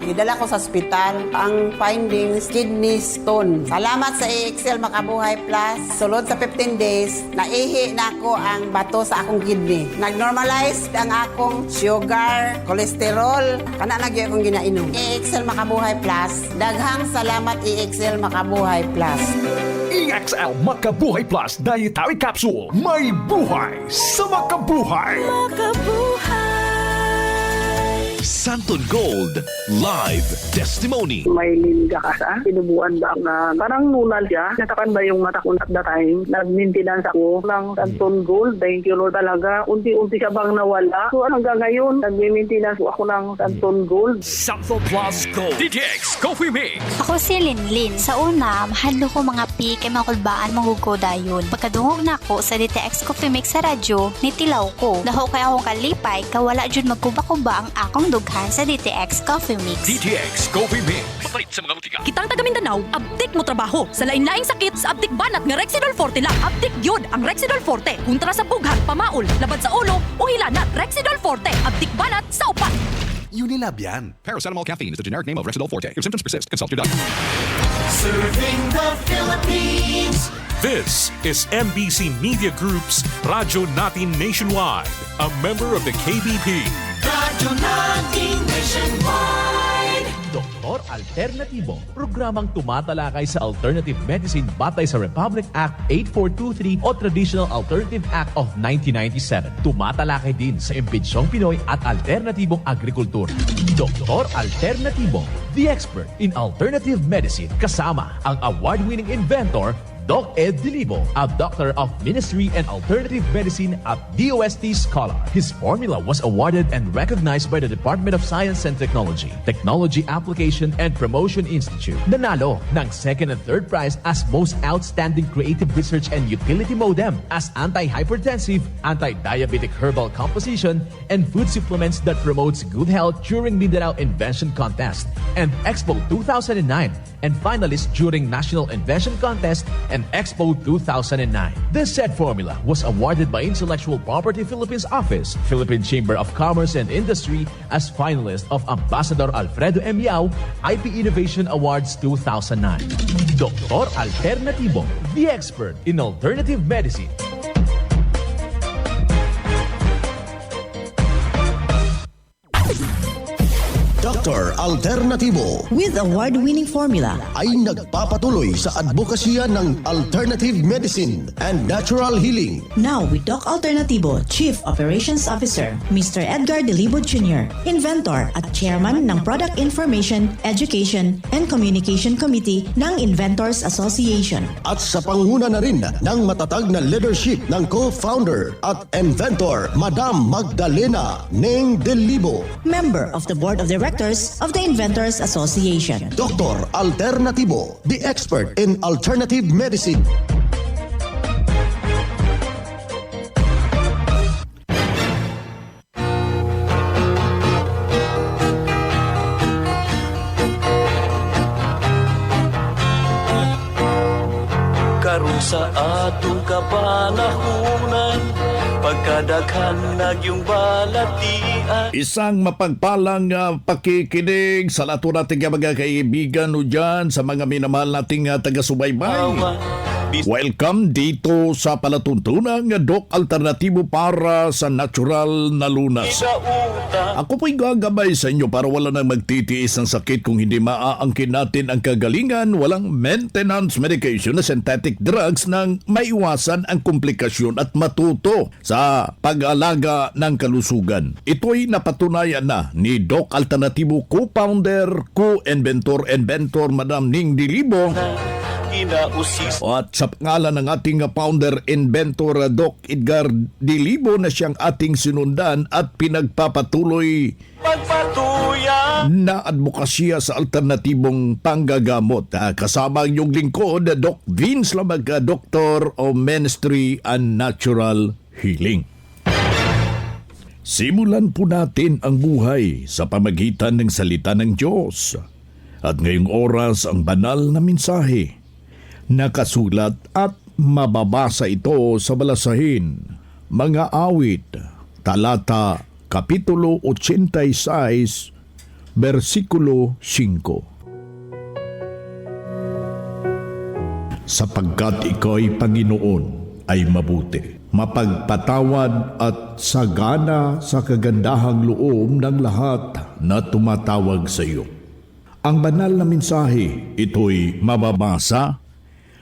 Idala ko sa ospital. Ang findings, kidney stone. Salamat sa EXL Makabuhay Plus. Sulod sa 15 days, naihi na ako ang bato sa akong kidney. Nag-normalize ang akong sugar, cholesterol. Kana na gyud akong ginainom. EXL Makabuhay Plus. Daghang salamat EXL Makabuhay Plus. EXL Makabuhay Plus Dietary Capsule. May buhay sa makabuhay. Santon Gold Live Testimony. May lingga ka sa pinubuan ba na parang nunal siya. Natakan ba yung mata ko at the time? Nag-maintenance ako ng Santon Gold. Thank you Lord talaga. Unti-unti siya bang nawala. So hanggang ngayon, nag-maintenance ako ng Santon Gold. Santon Plus Gold. DTX Coffee Mix. Ako si Linlin. Sa una, mahal ko mga pik kay makulbaan manggugo dayon. Pagkadungog na ako sa DTX Coffee Mix sa radyo, nitilaw ko. Daho kay akong kalipay, kawala jud magkuba-kuba ang akong dughan sa DTX Coffee Mix. DTX Coffee Mix. Papalit sa mga mutika. Kitang taga Mindanao, abtik mo trabaho. Sa lain-laing sakit, sa abtik banat nga Rexidol Forte lang. Abtik yun ang Rexidol Forte. Kontra sa bughat, pamaol, labad sa ulo, o hilanat. Rexidol Forte. Abtik banat sa upat. Unilab yan. Paracetamol caffeine is the generic name of Rexidol Forte. If symptoms persist, consult your doctor. Serving the Philippines. This is MBC Media Group's Radyo Natin Nationwide, a member of the KBP. Radyo Natin Nationwide. Doktor Alternatibo, programang tumatalakay sa alternative medicine batay sa Republic Act 8423 o Traditional Alternative Act of 1997. Tumatalakay din sa impinsyong Pinoy at alternatibong agrikultura. Doktor Alternatibo, the expert in alternative medicine, kasama ang award-winning inventor Doc Ed Dilibo, a doctor of ministry and alternative medicine at DOST Scholar. His formula was awarded and recognized by the Department of Science and Technology, Technology Application and Promotion Institute. Nanalo ng second and third prize as most outstanding creative research and utility modem as anti-hypertensive, anti-diabetic herbal composition, and food supplements that promotes good health during Mindanao Invention Contest and Expo 2009, and finalist during National Invention Contest and Expo 2009. This said formula was awarded by Intellectual Property Philippines Office, Philippine Chamber of Commerce and Industry as finalist of Ambassador Alfredo M. Yao IP Innovation Awards 2009. Doktor Alternatibo, the expert in alternative medicine. Dr. Alternatibo with award-winning formula ay nagpapatuloy sa advokasya ng alternative medicine and natural healing. Now with Doc Alternatibo, Chief Operations Officer, Mr. Edgar Dilibo Jr., Inventor at Chairman ng Product Information, Education and Communication Committee ng Inventors Association. At sa panguna na rin ng matatag na leadership ng co-founder at inventor, Madam Magdalena Neng Dilibo, Member of the Board of Directors of the Inventors Association. Dr. Alternatibo, the expert in alternative medicine. Karon sa atong kapanahunan, pagkadaghan nagyong balatian. Isang mapagpalang pakikinig sa lato nating mga kaibigan o dyan sa mga minamahal nating taga-subaybay. Welcome dito sa palatuntunang Doc Alternatibo para sa natural na lunas. Ako po'y gagabay sa inyo para wala nang magtitiis ng sakit kung hindi maaangkin natin ang kagalingan. Walang maintenance medication na synthetic drugs nang maiwasan ang komplikasyon at matuto sa pag-alaga ng kalusugan. Ito'y napatunayan na ni Doc Alternatibo co-founder, co-inventor, Madam Ning Dilibo. At sa pangalan ng ating founder inventor Doc Edgar Dilibo na siyang ating sinundan at pinagpapatuloy na advokasya sa alternatibong panggagamot. Kasama ang iyong lingkod, Doc Vince Labag, Doctor of Ministry and Natural Healing. Simulan po natin ang buhay sa pamagitan ng salita ng Diyos. At ngayong oras ang banal na mensahe. Nakasulat at mababasa ito sa balasahin. Mga awit, talata, kapitulo 86, versikulo 5. Sapagkat ikaw, Panginoon, ay mabuti, mapagpatawad at sagana sa kagandahang loob ng lahat na tumatawag sa iyo. Ang banal na mensahe, ito'y mababasa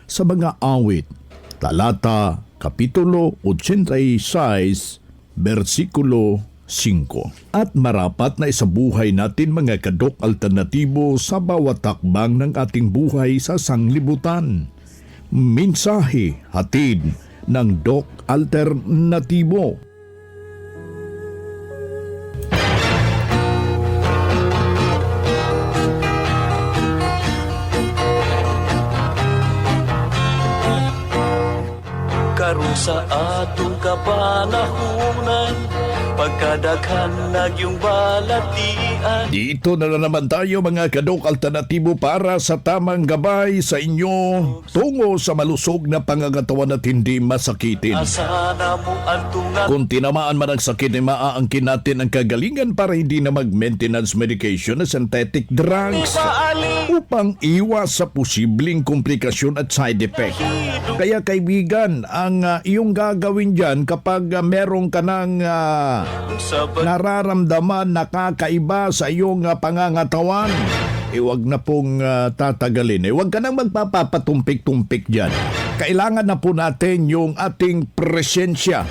sa mga awit, talata, kapitulo 86, versikulo 5. At marapat na isabuhay natin mga kadok alternatibo sa bawat takbang ng ating buhay sa sanglibutan. Mensahe hatid ng Doc Alternatibo. Karon sa atong kapanahunan, pagkadaghan nagyong balatian. Dito na naman tayo mga kadok alternatibo para sa tamang gabay sa inyo tungo sa malusog na pangangatawan at hindi masakitin. Asana mo ang tunga. Kung tinamaan man ang sakit ay maaangkin natin ang kagalingan para hindi na mag-maintenance medication na synthetic drugs upang iwas sa posibleng komplikasyon at side effect. Kaya kaibigan, ang iyong gagawin dyan kapag merong ka ng nararamdaman nakakaiba sa iyong pangangatawan, huwag na pong tatagalin. Huwag ka nang magpapatumpik-tumpik dyan. Kailangan na po natin yung ating presensya.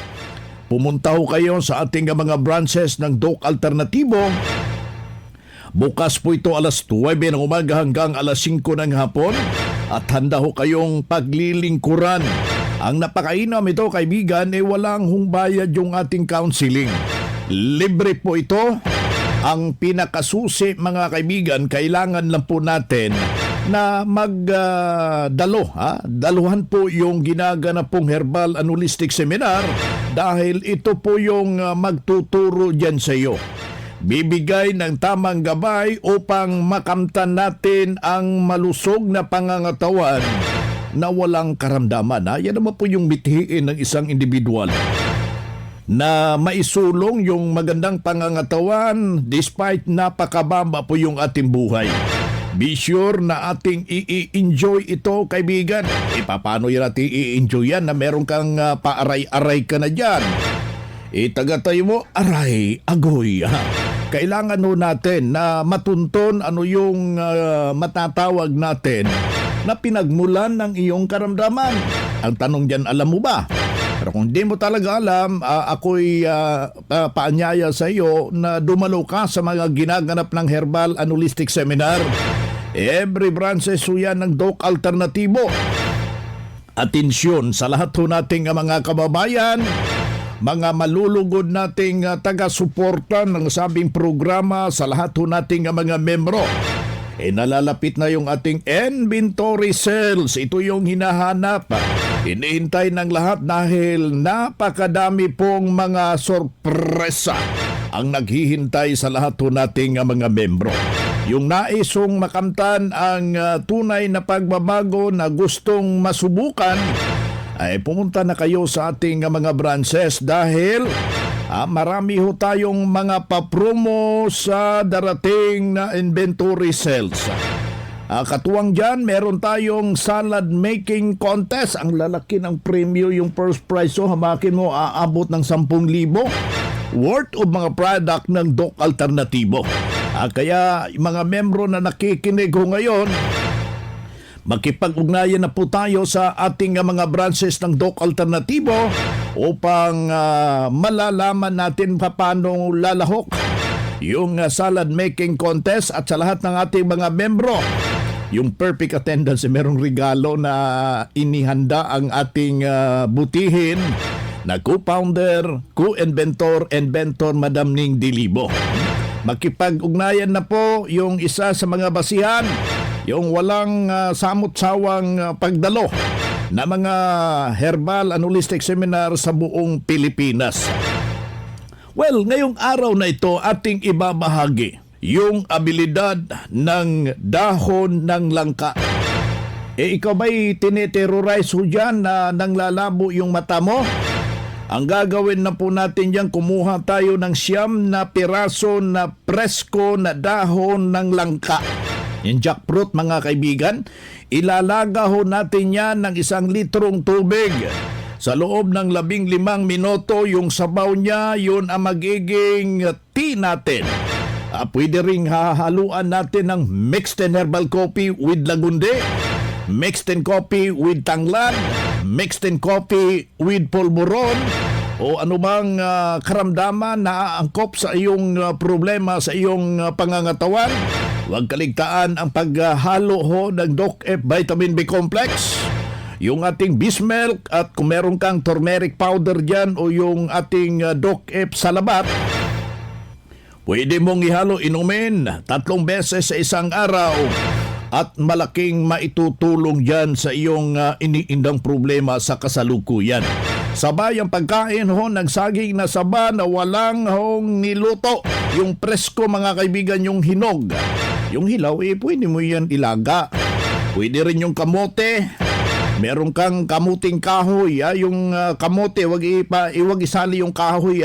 Pumunta ho kayo sa ating mga branches ng Doc Alternatibo. Bukas po ito alas 9 ng umaga hanggang alas 5 ng hapon. At handa ho kayong paglilingkuran. Ang napakainam ito, kaibigan, walang humbayad yung ating counseling. Libre po ito. Ang pinakasusi, mga kaibigan, kailangan lang po natin na magdalo. Daluhan po yung ginaganap pong Herbal and Holistic Seminar dahil ito po yung magtuturo dyan sa iyo. Bibigay ng tamang gabay upang makamtan natin ang malusog na pangangatawan na walang karamdaman. Yan naman po yung mithiin ng isang individual na maisulong yung magandang pangangatawan despite napakababa po yung ating buhay. Be sure na ating i-enjoy ito, kaibigan. Paano yan natin i-enjoy yan na meron kang paaray-aray ka na dyan? Tagatay mo, aray, agoy. Kailangan ho natin na matunton ano yung matatawag natin na pinagmulan ng iyong karamdaman. Ang tanong dyan, alam mo ba? Pero kung hindi mo talaga alam, ako'y paanyaya sa iyo na dumalo ka sa mga ginaganap ng Herbal and Holistic Seminar. Every branches ho yan ng Doc Alternatibo. Atensyon sa lahat ho nating mga kababayan, mga malulugod nating taga-suporta ng sabing programa, sa lahat ho nating mga membro. Nalalapit na yung ating inventory sales. Ito yung hinahanap. Hinihintay ng lahat dahil napakadami pong mga sorpresa ang naghihintay sa lahat ho nating mga membro. Yung naisong makamtan ang tunay na pagbabago na gustong masubukan, ay pumunta na kayo sa ating mga branches dahil marami ho tayong mga papromo sa darating na inventory sales. Katuwang dyan, meron tayong salad making contest. Ang lalaki ng premyo, yung first prize so hamakin mo aabot ng 10,000 worth of mga product ng Doc Alternatibo. Kaya mga membro na nakikinig ho ngayon, makipag-ugnayan na po tayo sa ating mga branches ng Doc Alternatibo upang malalaman natin paano lalahok yung salad making contest. At sa lahat ng ating mga membro, yung perfect attendance, merong regalo na inihanda ang ating butihin na co-founder, co-inventor, inventor Madam Ning Dilibo. Makipag-ugnayan na po yung isa sa mga basihan, yung walang samot-sawang pagdalo na mga Herbal and Holistic Seminar sa buong Pilipinas. Well, ngayong araw na ito ating ibabahagi yung abilidad ng dahon ng langka. Ikaw ba'y tineterrorize ho dyan na nanglalabo yung mata mo? Ang gagawin na po natin diyan, kumuha tayo ng 9 na piraso na presko na dahon ng langka. Yung jackfruit mga kaibigan, ilalaga ho natin yan ng 1 litrong tubig. Sa loob ng 15 minuto, yung sabaw niya, yun ang magiging tea natin. Pwede ring hahaluan natin ng mixed and herbal coffee with lagundi, mixed and coffee with tanglad, mixed and coffee with polvoron, o anumang karamdaman na aangkop sa iyong problema sa iyong pangangatawan. Huwag kaligtaan ang paghalo ho ng Doc F Vitamin B Complex, yung ating Bismilk, at kung meron kang turmeric powder dyan o yung ating Doc F Salabat, pwede mong ihalo inumin 3 beses sa isang araw at malaking maitutulong dyan sa iyong iniindang problema sa kasalukuyan. Sabay ang pagkain ho ng saging na saba na walang hong niluto. Yung presko mga kaibigan, yung hinog. Yung hilaw, pwede mo yan ilaga. Pwede rin yung kamote. Meron kang kamuting kahoy. Yung kamote, wag isali yung kahoy.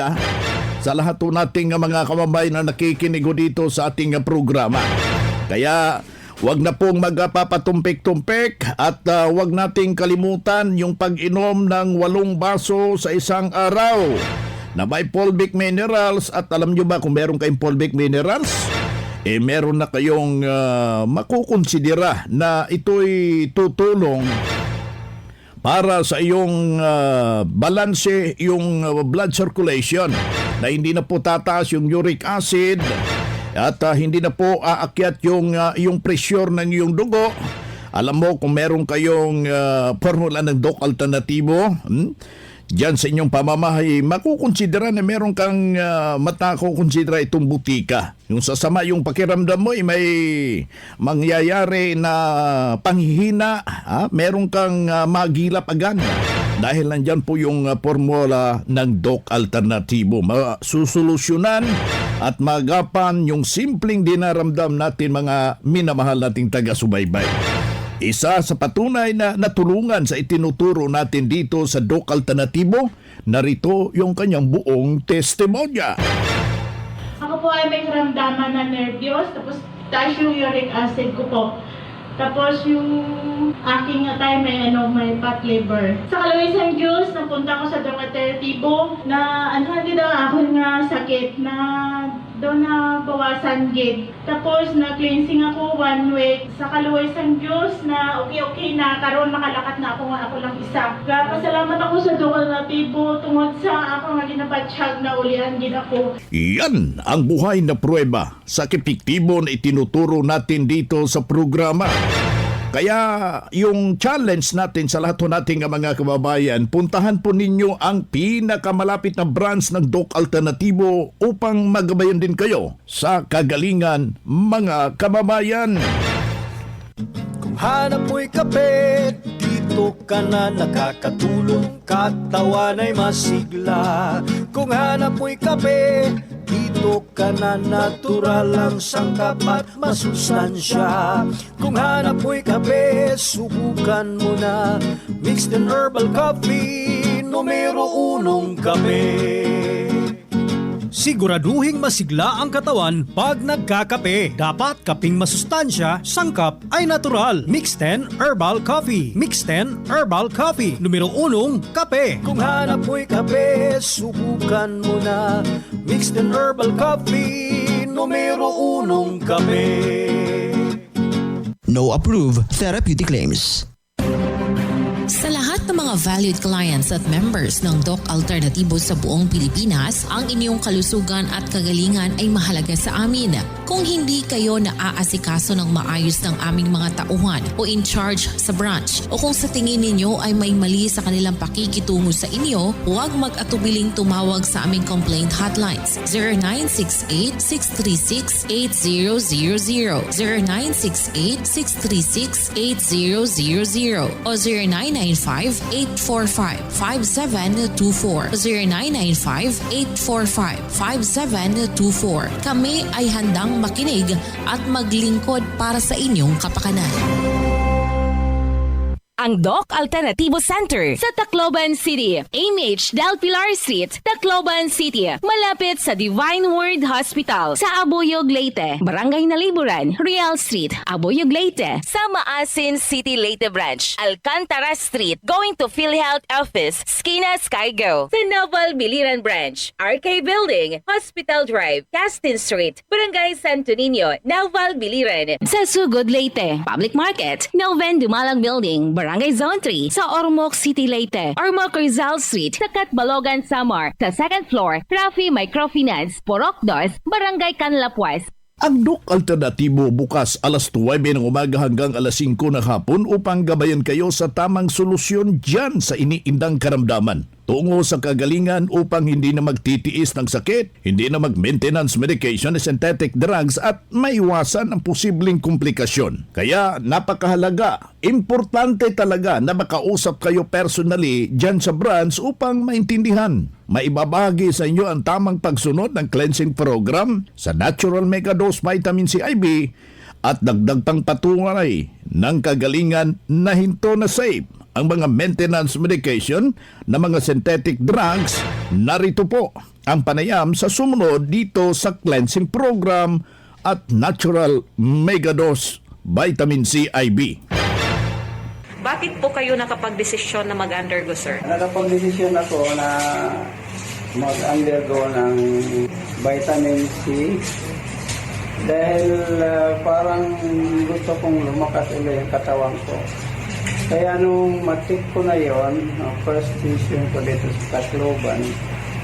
Sa lahat po nating mga kamabay na nakikinig dito sa ating programa. Kaya wag na pong magpapatumpik-tumpik at wag nating kalimutan yung pag-inom ng 8 baso sa isang araw na may fulvic minerals. At alam nyo ba kung meron kayong fulvic minerals, meron na kayong makukonsidera na ito'y tutulong para sa iyong balanse, yung blood circulation, na hindi na po tataas yung uric acid at hindi na po aakyat yung pressure ng iyong dugo. Alam mo, kung meron kayong formula ng Doc Alternatibo, diyan sa inyong pamamahay, makukonsidera na meron kang matakukonsidera itong butika. Yung sasama yung pakiramdam mo, may mangyayari na panghihina, meron kang magilap agad. Dahil nandyan po yung formula ng Doc Alternatibo. Masusolusyonan at magapan yung simpleng dinaramdam natin, mga minamahal nating taga-subaybay. Isa sa patunay na natulungan sa itinuturo natin dito sa Doc Alternatibo, narito yung kanyang buong testimonya. Ako po ay may karamdaman na nervyos, tapos taas yung uric acid ko po. Tapos yung aking atay may fat liver. Sa kalawisang Diyos, napunta ko sa Doc Alternatibo na hindi daw ako nga sakit na doon na bawasan gid. Tapos na-cleansing ako 1 week. Sa kaluwisang Diyos na okay na, karon makalakat na ako lang isa. Kaya pasalamat ako sa Doc Alternatibo tungod sa ako nga ginabatsyag na ulian gid ako. Yan ang buhay na pruweba sa epektibo na itinuturo natin dito sa programa. Kaya yung challenge natin sa lahat nating mga kababayan, puntahan po ninyo ang pinakamalapit na branch ng Doc Alternatibo upang magabayan din kayo sa kagalingan, mga kababayan. Kung hanap mo'y kape, dito ka na nakakatulong, katawan ay masigla. Kung hanap mo'y kape, dito ka na natural ang sangkap at masustansya. Kung hanap mo'y kape, subukan mo na mixed and herbal coffee, numero 1 kape. Siguraduhing masigla ang katawan pag nagkakape. Dapat kaping masustansya, sangkap ay natural. Mixed 10 Herbal Coffee. Mixed 10 Herbal Coffee. Numero 1, kape. Kung hanap mo'y kape, subukan mo na Mixed 10 Herbal Coffee, numero 1 kape. No approved therapeutic claims. Sa lahat ng mga valued clients at members ng Doc Alternatibo sa buong Pilipinas, ang inyong kalusugan at kagalingan ay mahalaga sa amin. Kung hindi kayo naaasikaso ng maayos ng aming mga tauhan o in charge sa branch, o kung sa tingin ninyo ay may mali sa kanilang pakikitungo sa inyo, huwag mag-atubiling tumawag sa aming complaint hotlines 0968-636-8000, 0968-636-8000 o 0995-845-5724, 0995-845-5724. Kami ay handang makinig at maglingkod para sa inyong kapakanan. ang Doc Alternativo Center sa Tacloban City, AMH Del Pilar Street, Tacloban City, malapit sa Divine Word Hospital sa Abuyog, Leyte, Barangay Naliburan, Real Street, Abuyog, Leyte, sa Maasin City, Leyte Branch, Alcantara Street, going to PhilHealth Office, Skina Skygo, sa Naval Biliran Branch, RK Building, Hospital Drive, Castin Street, Barangay Santo Niño, Naval Biliran, sa Sugod, Leyte, Public Market, Noven Dumalang Building, Barangay Zone 3, sa Ormoc City, Leyte, Ormoc Rizal Street, sa Catbalogan, Samar, sa second floor, Rafi Microfinance, Porok 2, Barangay Canlapuas. Ang Doc Alternatibo bukas alas 9 ng umaga hanggang alas 5 ng hapon upang gabayan kayo sa tamang solusyon dyan sa iniindang karamdaman. Tungo sa kagalingan upang hindi na magtitiis ng sakit, hindi na mag-maintenance medication na synthetic drugs at maiwasan ang posibleng komplikasyon. Kaya napakahalaga, importante talaga na makausap kayo personally dyan sa branch upang maintindihan. Maibabahagi sa inyo ang tamang pagsunod ng cleansing program sa Natural Megadose Vitamin C IB at dagdag pang patunay ng kagalingan na hinto na safe. Ang mga maintenance medication na mga synthetic drugs, narito po ang panayam sa sumunod dito sa cleansing program at Natural Megadose Vitamin C IB. Bakit po kayo nakapag-desisyon na mag-undergo, sir? Nakapag-desisyon ako na mag-undergo ng vitamin C dahil parang gusto kong lumakas ulit yung katawan ko. Kaya nung matik ko na yon, first session ko dito sa Tacloban,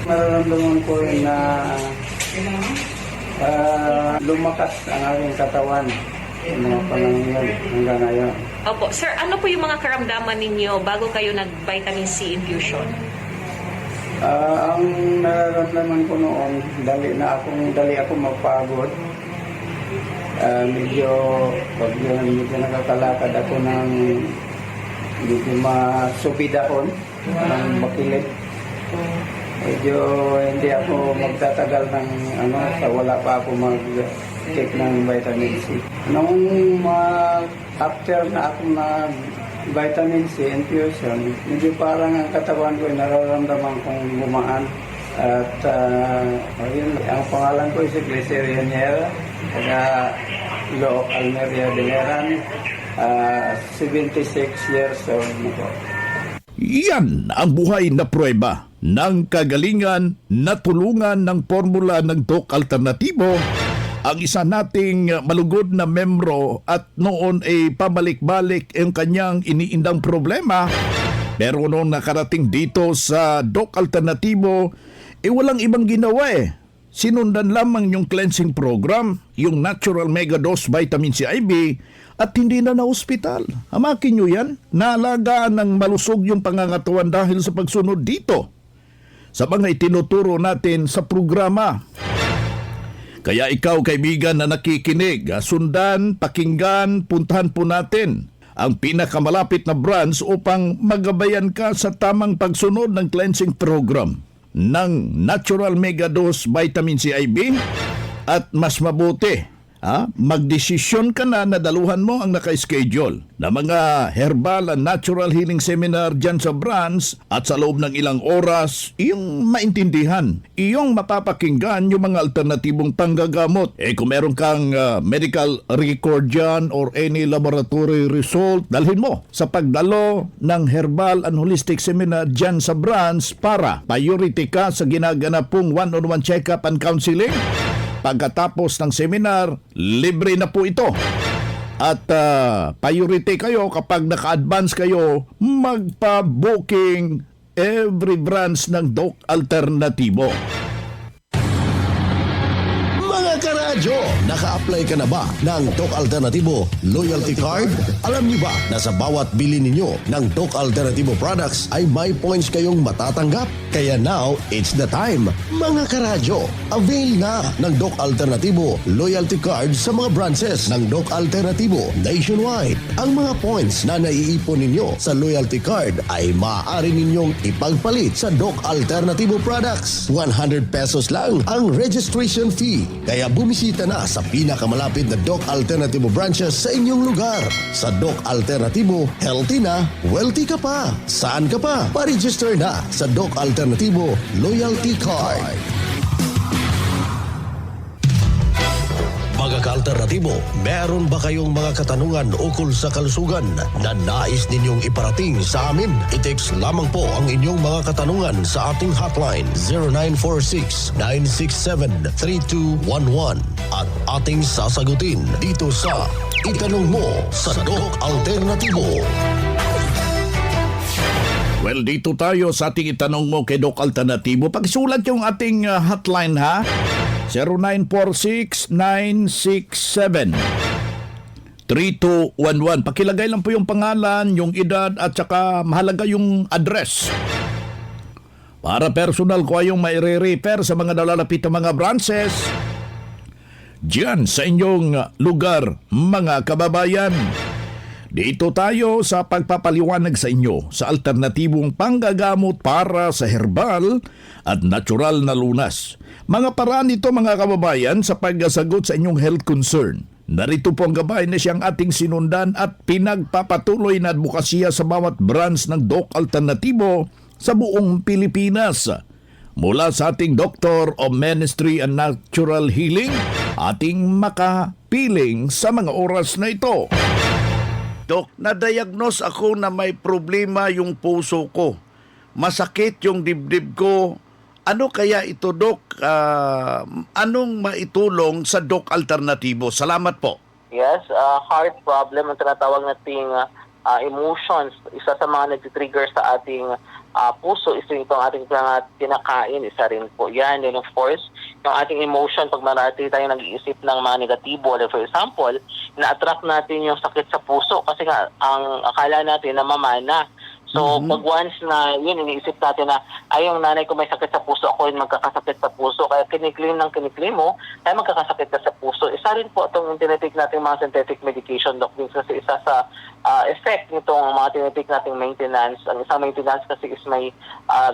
nararamdaman ko rin na lumakas ang aking katawan sa mga panahon yun hanggang ngayon. Opo. Sir, ano po yung mga karamdaman ninyo bago kayo nag-vitamin C infusion? Ang nararamdaman ko noon, dali ako magpagod. Medyo nakakalakad ako ng medyo masupidahon ng bakilid. Medyo hindi ako magtatagal ng sa wala pa ako mag-check ng vitamin C. Nung after na ako na vitamin C infusion, medyo parang ang katawan ko nararamdaman kong gumaan. At yun, ang pangalan ko si Glyceria Niera, taga Lo Almeria de Meran, 76 years old na po. Yan ang buhay na pruweba ng kagalingan na tulungan ng formula ng Doc Alternatibo, ang isa nating malugod na membro at noon ay pabalik-balik ang kanyang iniindang problema. Pero noong nakarating dito sa Doc Alternatibo, walang ibang ginawa Sinundan lamang yung cleansing program, yung Natural Megadose Vitamin C IB, at hindi na na-hospital. Hamakin nyo yan, naalagaan ng malusog yung pangangatawan dahil sa pagsunod dito sa mga itinuturo natin sa programa. Kaya ikaw, kaibigan na nakikinig, sundan, pakinggan, puntahan po natin ang pinakamalapit na branch upang magabayan ka sa tamang pagsunod ng cleansing program ng Natural Megadose Vitamin C IB. At mas mabuti, magdesisyon ka na daluhan mo ang naka-schedule na mga herbal and natural healing seminar dyan sa branch, at sa loob ng ilang oras, iyong maintindihan, iyong mapapakinggan yung mga alternatibong panggagamot. Kung meron kang medical record dyan or any laboratory result, dalhin mo sa pagdalo ng herbal and holistic seminar dyan sa branch para priority ka sa ginaganap pong one-on-one check-up and counseling. Pagkatapos ng seminar, libre na po ito. At priority kayo kapag naka-advance kayo, magpa-booking every branch ng Doc Alternatibo. Mga karadyo, naka-apply ka na ba ng Doc Alternatibo Loyalty Card? Alam niyo ba na sa bawat bili ninyo ng Doc Alternatibo products ay may points kayong matatanggap? Kaya now, it's the time. Mga karadyo, avail na ng Doc Alternatibo Loyalty Card sa mga branches ng Doc Alternatibo nationwide. Ang mga points na naiipon ninyo sa Loyalty Card ay maaari ninyong ipagpalit sa Doc Alternatibo products. 100 pesos lang ang registration fee. Kaya bumisita bumisita na sa pinakamalapit na Doc Alternativo branches sa inyong lugar. Sa Doc Alternativo, healthy na, wealthy ka pa. Saan ka pa? Pa-register na sa Doc Alternativo Loyalty Card. Mga ka-alternatibo, meron ba kayong mga katanungan ukol sa kalusugan na nais ninyong iparating sa amin? I-text lamang po ang inyong mga katanungan sa ating hotline 0946-967-3211 at ating sasagutin dito sa Itanong Mo sa Doc Alternatibo. Well, dito tayo sa ating Itanong Mo kay Doc Alternatibo. Pagsulat yung ating hotline ha. 0946-967-3211. Pakilagay lang po yung pangalan, yung edad at saka mahalaga yung address. Para personal ko yung maire-refer sa mga nalalapit na mga branches diyan sa inyong lugar, mga kababayan. Dito tayo sa pagpapaliwanag sa inyo sa alternatibong panggagamot para sa herbal at natural na lunas. Mga paraan ito mga kababayan sa pagsagot sa inyong health concern. Narito po ang gabay na siyang ating sinundan at pinagpapatuloy na advokasya sa bawat branch ng Doc Alternativo sa buong Pilipinas. Mula sa ating Doctor of Ministry and Natural Healing, ating makapiling sa mga oras na ito. Dok, na-diagnose ako na may problema yung puso ko. Masakit yung dibdib ko. Ano kaya ito, Dok? Anong maitulong sa Doc Alternativo? Salamat po. Yes, heart problem ang tinatawag nating emotions. Isa sa mga nag-trigger sa ating puso is itong ating kinakain. Isa rin po yan. And of course, yung ating emotion, pag marati tayo nag-iisip ng mga negatibo, like for example, na-attract natin yung sakit sa puso kasi nga, ang akala natin na mamana. So, pag once na yun, iniisip natin na, ay, yung nanay ko may sakit sa puso, ako yung magkakasakit sa puso. Kaya kiniklim mo, ay magkakasakit ka sa puso. Isa rin po itong tinitake natin mga synthetic medication, Doc, kasi isa sa effect nitong mga tinitake nating maintenance. Ang isang maintenance kasi is may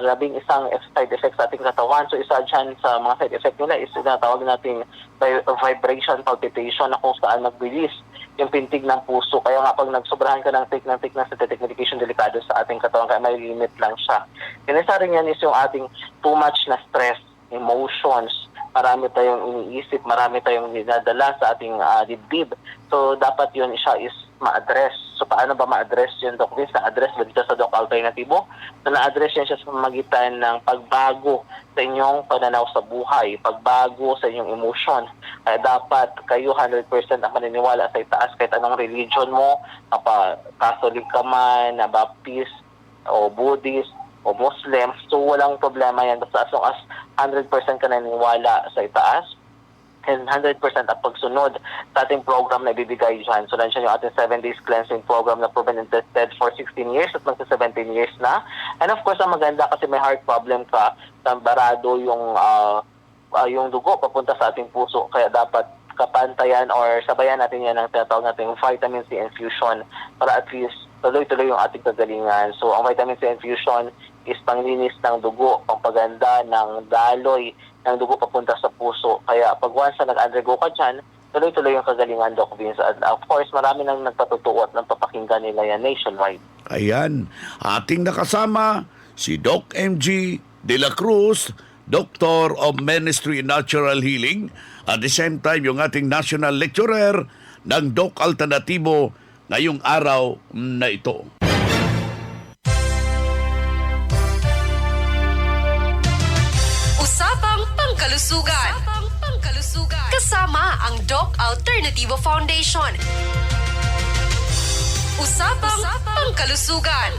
labing isang side effect sa ating katawan. So, isa dyan sa mga side effect nila is tinatawag nating vibration palpitation na kung saan magbilis yung pintig ng puso. Kaya nga pag nagsobrahan ka ng take ng synthetic medication, delikado sa ating katawan, kaya may limit lang siya. Kinisa rin yan is yung ating too much na stress, emotions, marami tayong iniisip, marami tayong dinadala sa ating dibdib. So dapat yun siya is ma-address. So paano ba ma-address yun, Doc Vince? Na-address ba dito sa Doc Alternativo? So na-address yan siya sa magitan ng pagbago sa inyong pananaw sa buhay, pagbago sa inyong emotion. Kaya dapat kayo 100% ang maniniwala sa itaas kahit anong religion mo, Catholic ka man, na Baptist, o Buddhist, o Muslim. So walang problema yan. Basta as long as 100% ka naniniwala sa itaas, and 100% ang pagsunod sa ating program na ibibigay dyan. So, nandiyan yung ating 7 days cleansing program na proven and tested for 16 years at magsa 17 years na. And of course, ang maganda kasi may heart problem ka, barado yung dugo papunta sa ating puso. Kaya dapat kapantayan or sabayan natin yan ng tinatawag natin vitamin C infusion para at least tuloy-tuloy yung ating kagalingan. So, ang vitamin C infusion is panglinis ng dugo, pangpaganda ng daloy ng dugo papunta sa puso. Kaya pag once na nag-undergo ka dyan, tuloy-tuloy yung kagalingan, Doc Vince. And of course, marami nang nagpatutuo at nagpapakinggan nila yan nationwide. Ayan, ating nakasama si Doc MG De La Cruz, Doctor of Ministry and Natural Healing, at the same time yung ating National Lecturer ng Doc Alternativo ngayong araw na ito. Usapang Pangkalusugan. Kasama ang Doc Alternativo Foundation. Usapang Pangkalusugan.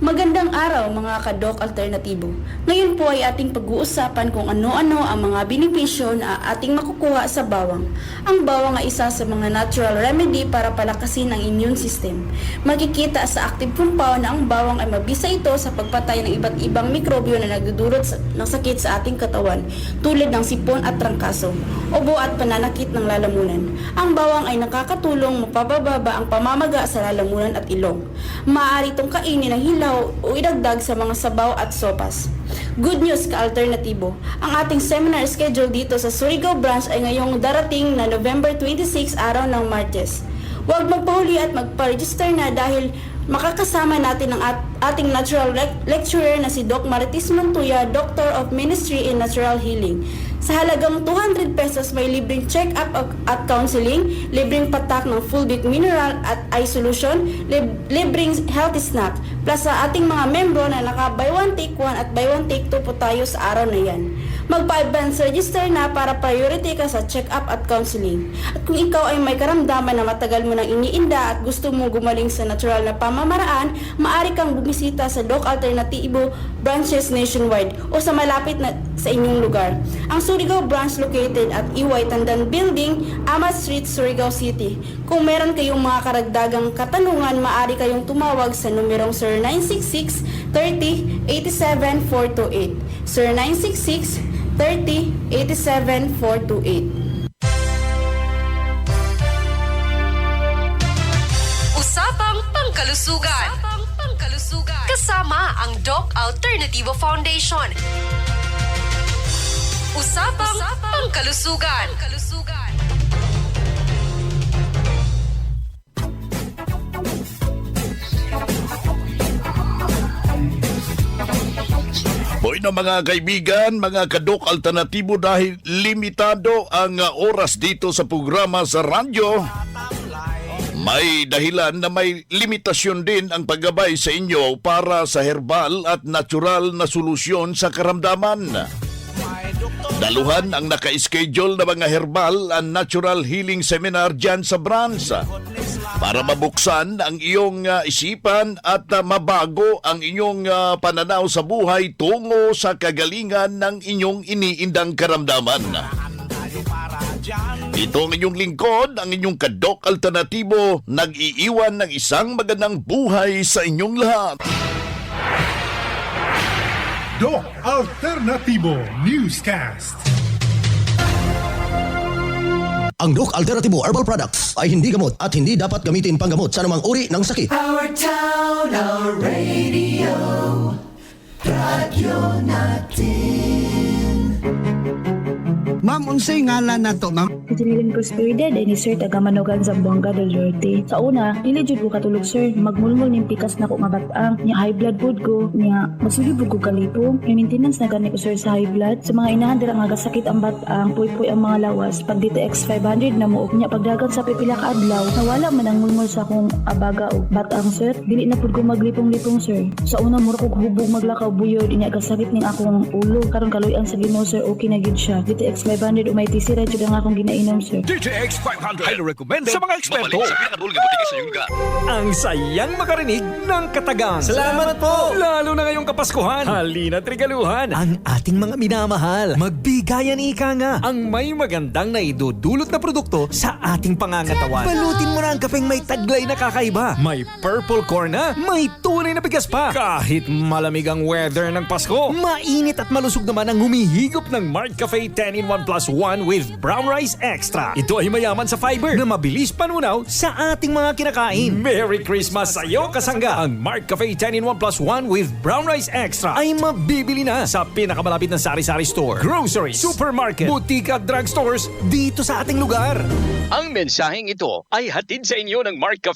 Magandang araw mga ka-Doc Alternatibo. Ngayon po ay ating pag-uusapan kung ano-ano ang mga benepisyo na ating makukuha sa bawang. Ang bawang ay isa sa mga natural remedy para palakasin ang immune system. Makikita sa active compound na ang bawang ay mabisa ito sa pagpatay ng iba't ibang mikrobyo na nagdudulot ng sakit sa ating katawan tulad ng sipon at trangkaso, ubo at pananakit ng lalamunan. Ang bawang ay nakakatulong mapababa ang pamamaga sa lalamunan at ilong. Maaari itong kainin ng hilaw o idagdag sa mga sabaw at sopas. Good news ka-alternatibo. Ang ating seminar schedule dito sa Surigao branch ay ngayong darating na November 26, araw ng Martes. Huwag magpahuli at magpa-register na dahil makakasama natin ang ating natural lecturer na si Doc Marites Montuya, Doctor of Ministry in Natural Healing. Sa halagang 200 pesos may libreng check-up at counseling, libreng patak ng full bit mineral at eye solution, libreng healthy snack, plus sa ating mga membro na naka buy one take one at buy one take two po tayo sa araw na yan. Magpa-advance register na para priority ka sa check-up at counseling. At kung ikaw ay may karamdaman na matagal mo nang iniinda at gusto mong gumaling sa natural na pamamaraan, maaari kang bumisita sa Doc Alternatibo branches nationwide o sa malapit na sa inyong lugar. Ang Surigao branch located at EY Tandan Building, Amat Street, Surigao City. Kung meron kayong mga karagdagang katanungan, maaari kayong tumawag sa numerong 0966 30 87 428. 0966 30 87 428. Usapang Pangkalusugan. Kasama ang Doc Alternativo Foundation. Usapang Pangkalusugan. Boy na mga kaibigan, mga kadok alternatibo, dahil limitado ang oras dito sa programa sa radyo, may dahilan na may limitasyon din ang paggabay sa inyo para sa herbal at natural na solusyon sa karamdaman. Daluhan ang naka-schedule na mga herbal and natural healing seminar dyan sa branch para mabuksan ang iyong isipan at mabago ang inyong pananaw sa buhay tungo sa kagalingan ng inyong iniindang karamdaman. Ito ang inyong lingkod, ang inyong kadok alternatibo, nag-iiwan ng isang magandang buhay sa inyong lahat. Doc Alternativo Newscast. Ang Doc Alternativo Herbal Products ay hindi gamot at hindi dapat gamitin panggamot sa anumang uri ng sakit. Our town, our radio, Radio Natin. Ma'am, unsay ngalan na to, ma'am? Itiniling Prosperidad ay ni Sir Tagamanogan sa Buanga del Norte. Sa una, dili jud ko katulog sir, magmulmul ning pikas na ko mabatang, niya high blood pod ko, niya magsugib ko kalipo. May maintenance na gani ko sir sa high blood. Sa mga inahan dira nga gasakit ang batang, puy-puy ang mga lawas. Pag DTX 500 na muog niya pagdagan sa pipila ka adlaw, nawala man ang mulmul sa akong abaga o batang sir. Dili na pod ko maglipong-lipong sir. Sa una mura ko hubog maglakaw buyod, inya gasakit ning akong ulo. Karon kaloy-an sa Ginoo sir, okay na gid siya. DTX 500 umay tisira jud ang akong ginainom sir. DTX 500 highly recommended sa mga eksperto. Ang sayang makarinig ng katagang. Salamat po! Lalo na ngayong Kapaskuhan. Halina't regaluhan ang ating mga minamahal. Magbigayan ika nga ang may magandang naidudulot na produkto sa ating pangangatawan. Balutin mo na ang kapeng may taglay na kakaiba. May purple corn na, may tunay na bigas pa. Kahit malamig ang weather ng Pasko, mainit at malusog naman ang humihigop ng Mart Cafe 10-in-1 plus 1 with brown rice extra. Ito ay mayaman sa fiber na mabilis panunaw sa ating mga kinakain. Merry Christmas sa iyo, kasangga! Ang Mart Cafe 10-in-1 plus 1 with brown rice extra ay mabibili na sa pinakamalapit na sari-sari store, grocery, supermarket, boutique at drugstores dito sa ating lugar. Ang mensaheng ito ay hatid sa inyo ng Mart Cafe